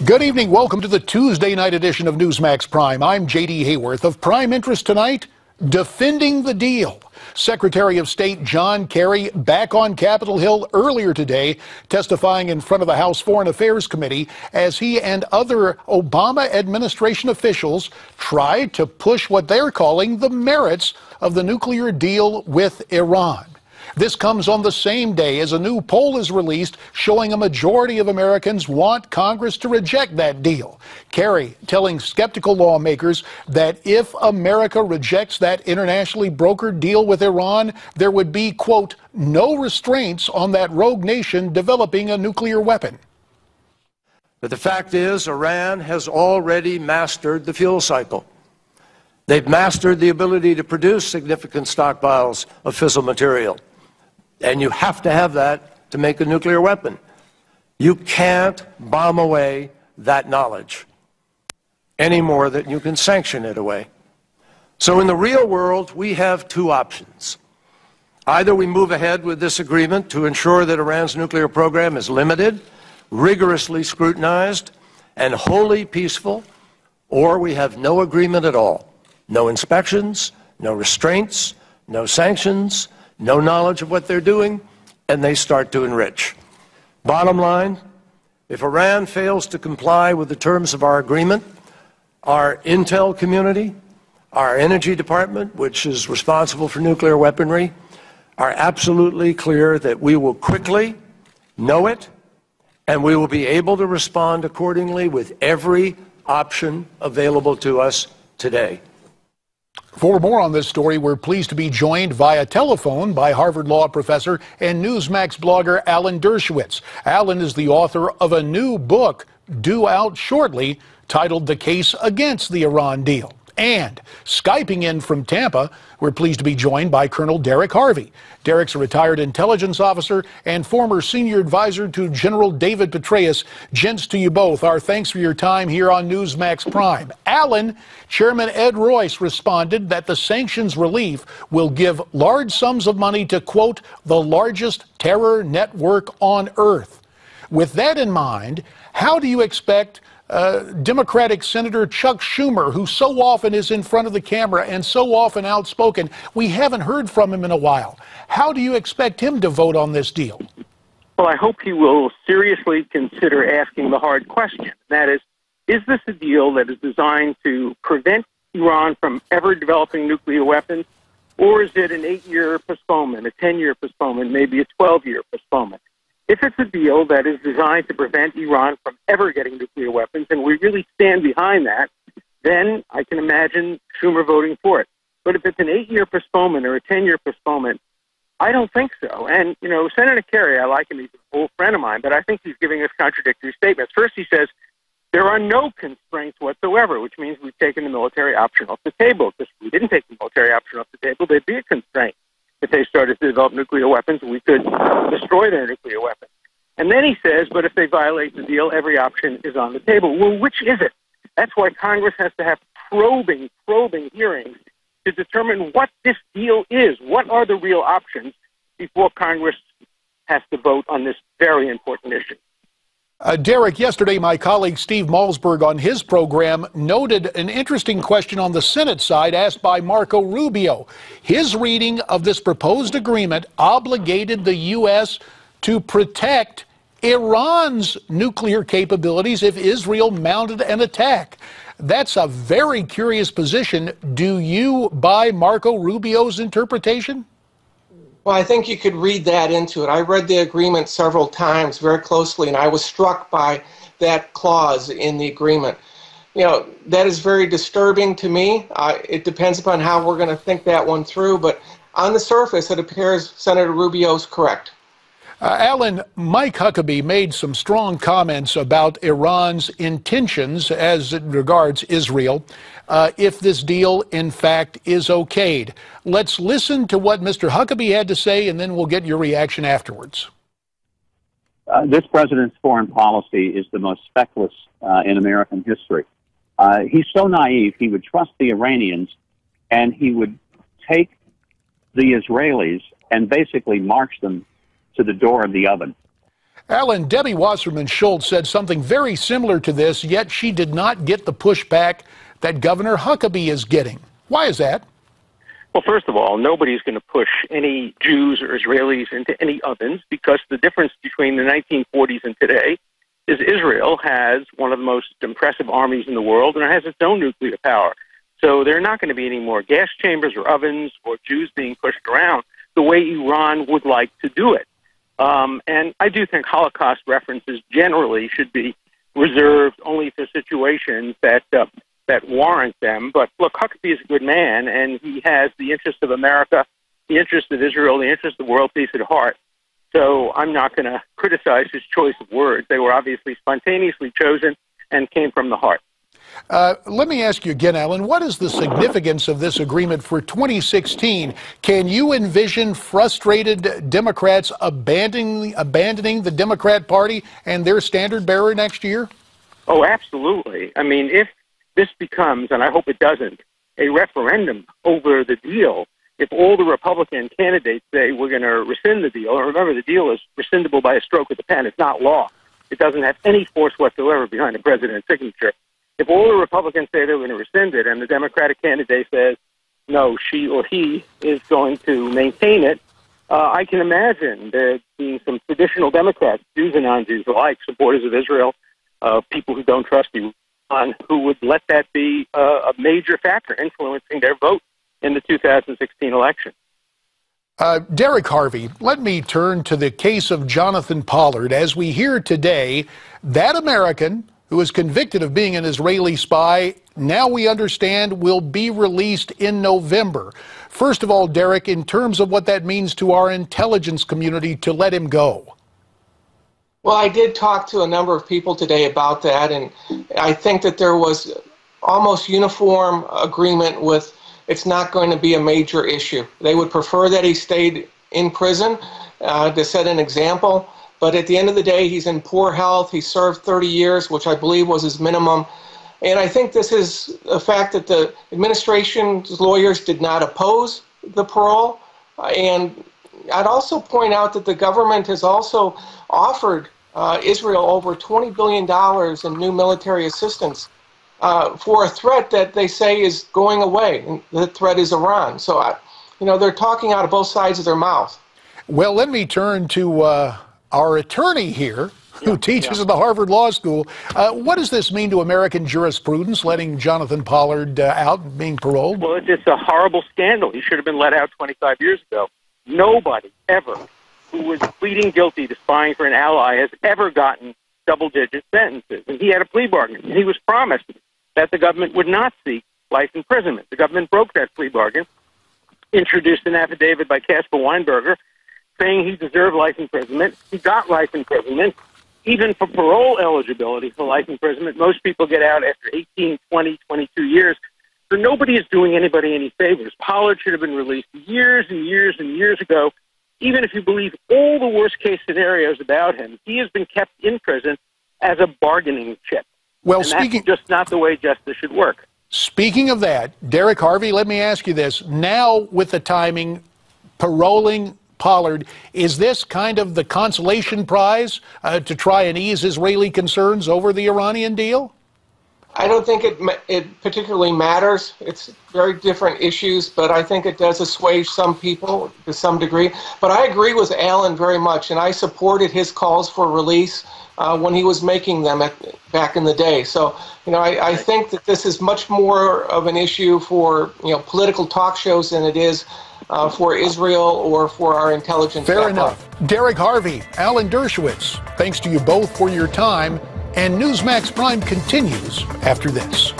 Good evening. Welcome to the Tuesday night edition of Newsmax Prime. I'm J.D. Hayworth. Of prime interest tonight, defending the deal. Secretary of State John Kerry back on Capitol Hill earlier today, testifying in front of the House Foreign Affairs Committee as he and other Obama administration officials tried to push what they're calling the merits of the nuclear deal with Iran. This comes on the same day as a new poll is released showing a majority of Americans want Congress to reject that deal. Kerry telling skeptical lawmakers that if America rejects that internationally brokered deal with Iran, there would be, quote, no restraints on that rogue nation developing a nuclear weapon. But the fact is, Iran has already mastered the fuel cycle. They've mastered the ability to produce significant stockpiles of fissile material. And you have to have that to make a nuclear weapon. You can't bomb away that knowledge any more than you can sanction it away. So in the real world, we have two options. Either we move ahead with this agreement to ensure that Iran's nuclear program is limited, rigorously scrutinized, and wholly peaceful, or we have no agreement at all. No inspections, no restraints, no sanctions, no knowledge of what they're doing, and they start to enrich. Bottom line, if Iran fails to comply with the terms of our agreement, our intel community, our energy department, which is responsible for nuclear weaponry, are absolutely clear that we will quickly know it, and we will be able to respond accordingly with every option available to us today. For more on this story, we're pleased to be joined via telephone by Harvard Law professor and Newsmax blogger Alan Dershowitz. Alan is the author of a new book due out shortly titled The Case Against the Iran Deal. And Skyping in from Tampa, we're pleased to be joined by Colonel Derek Harvey. Derek's a retired intelligence officer and former senior advisor to General David Petraeus. Gents, to you both, our thanks for your time here on Newsmax Prime. Alan, Chairman Ed Royce responded that the sanctions relief will give large sums of money to, quote, the largest terror network on earth. With that in mind, how do you expect Democratic Senator Chuck Schumer, who so often is in front of the camera and so often outspoken, we haven't heard from him in a while. How do you expect him to vote on this deal? Well, I hope he will seriously consider asking the hard question. That is this a deal that is designed to prevent Iran from ever developing nuclear weapons, or is it an 8-year postponement, a 10-year postponement, maybe a 12-year postponement? If it's a deal that is designed to prevent Iran from ever getting nuclear weapons, and we really stand behind that, then I can imagine Schumer voting for it. But if it's an 8-year postponement or a 10-year postponement, I don't think so. And, you know, Senator Kerry, I like him, he's an old friend of mine, but I think he's giving us contradictory statements. First, he says there are no constraints whatsoever, which means we've taken the military option off the table. If we didn't take the military option off the table, there'd be a constraint. If they started to develop nuclear weapons, we could destroy their nuclear weapons. And then he says, but if they violate the deal, every option is on the table. Well, which is it? That's why Congress has to have probing hearings to determine what this deal is. What are the real options before Congress has to vote on this very important issue? Derek, yesterday my colleague Steve Malzberg on his program noted an interesting question on the Senate side asked by Marco Rubio. His reading of this proposed agreement obligated the U.S. to protect Iran's nuclear capabilities if Israel mounted an attack. That's a very curious position. Do you buy Marco Rubio's interpretation? Well, I think you could read that into it. I read the agreement several times very closely, and I was struck by that clause in the agreement. You know, that is very disturbing to me. It depends upon how we're going to think that one through, but on the surface, it appears Senator Rubio's correct. Alan, Mike Huckabee made some strong comments about Iran's intentions as it regards Israel if this deal, in fact, is okayed. Let's listen to what Mr. Huckabee had to say, and then we'll get your reaction afterwards. This president's foreign policy is the most feckless in American history. He's so naive, he would trust the Iranians, and he would take the Israelis and basically march them to the door of the oven. Alan, Debbie Wasserman Schultz said something very similar to this, yet she did not get the pushback that Governor Huckabee is getting. Why is that? Well, first of all, nobody's going to push any Jews or Israelis into any ovens, because the difference between the 1940s and today is Israel has one of the most impressive armies in the world, and it has its own nuclear power. So there are not going to be any more gas chambers or ovens or Jews being pushed around the way Iran would like to do it. And I do think Holocaust references generally should be reserved only for situations that warrant them. But look, Huckabee is a good man, and he has the interest of America, the interest of Israel, the interest of world peace at heart. So I'm not going to criticize his choice of words. They were obviously spontaneously chosen and came from the heart. Let me ask you again, Alan, what is the significance of this agreement for 2016? Can you envision frustrated Democrats abandoning the Democrat Party and their standard bearer next year? Oh, absolutely. I mean, if this becomes, and I hope it doesn't, a referendum over the deal, if all the Republican candidates say we're going to rescind the deal, and remember, the deal is rescindable by a stroke of the pen. It's not law. It doesn't have any force whatsoever behind the president's signature. If all the Republicans say they're going to rescind it and the Democratic candidate says, no, she or he is going to maintain it, I can imagine there being some traditional Democrats, Jews and non-Jews alike, supporters of Israel, people who don't trust Iran, who would let that be a major factor influencing their vote in the 2016 election. Derek Harvey, let me turn to the case of Jonathan Pollard. As we hear today, that American who was convicted of being an Israeli spy, now we understand will be released in November. First of all, Derek, in terms of what that means to our intelligence community to let him go. Well, I did talk to a number of people today about that, and I think that there was almost uniform agreement with it's not going to be a major issue. They would prefer that he stayed in prison to set an example. But at the end of the day, he's in poor health. He served 30 years, which I believe was his minimum. And I think this is a fact that the administration's lawyers did not oppose the parole. And I'd also point out that the government has also offered Israel over $20 billion in new military assistance for a threat that they say is going away. And the threat is Iran. So, they're talking out of both sides of their mouth. Well, let me turn to our attorney here, who teaches at the Harvard Law School. What does this mean to American jurisprudence, letting Jonathan Pollard out and being paroled? Well, it's a horrible scandal. He should have been let out 25 years ago. Nobody ever who was pleading guilty to spying for an ally has ever gotten double-digit sentences. And he had a plea bargain. He was promised that the government would not seek life imprisonment. The government broke that plea bargain, introduced an affidavit by Caspar Weinberger saying he deserved life imprisonment. He got life imprisonment. Even for parole eligibility for life imprisonment, most people get out after 18, 20, 22 years. So nobody is doing anybody any favors. Pollard should have been released years and years and years ago. Even if you believe all the worst-case scenarios about him, he has been kept in prison as a bargaining chip. Well, and that's just not the way justice should work. Speaking of that, Derek Harvey, let me ask you this. Now, with the timing, paroling Pollard, is this kind of the consolation prize to try and ease Israeli concerns over the Iranian deal? I don't think it particularly matters. It's very different issues, but I think it does assuage some people to some degree. But I agree with Alan very much, and I supported his calls for release when he was making them back in the day. So, I think that this is much more of an issue for political talk shows than it is for Israel or for our intelligence. Fair enough. Derek Harvey, Alan Dershowitz, thanks to you both for your time. And Newsmax Prime continues after this.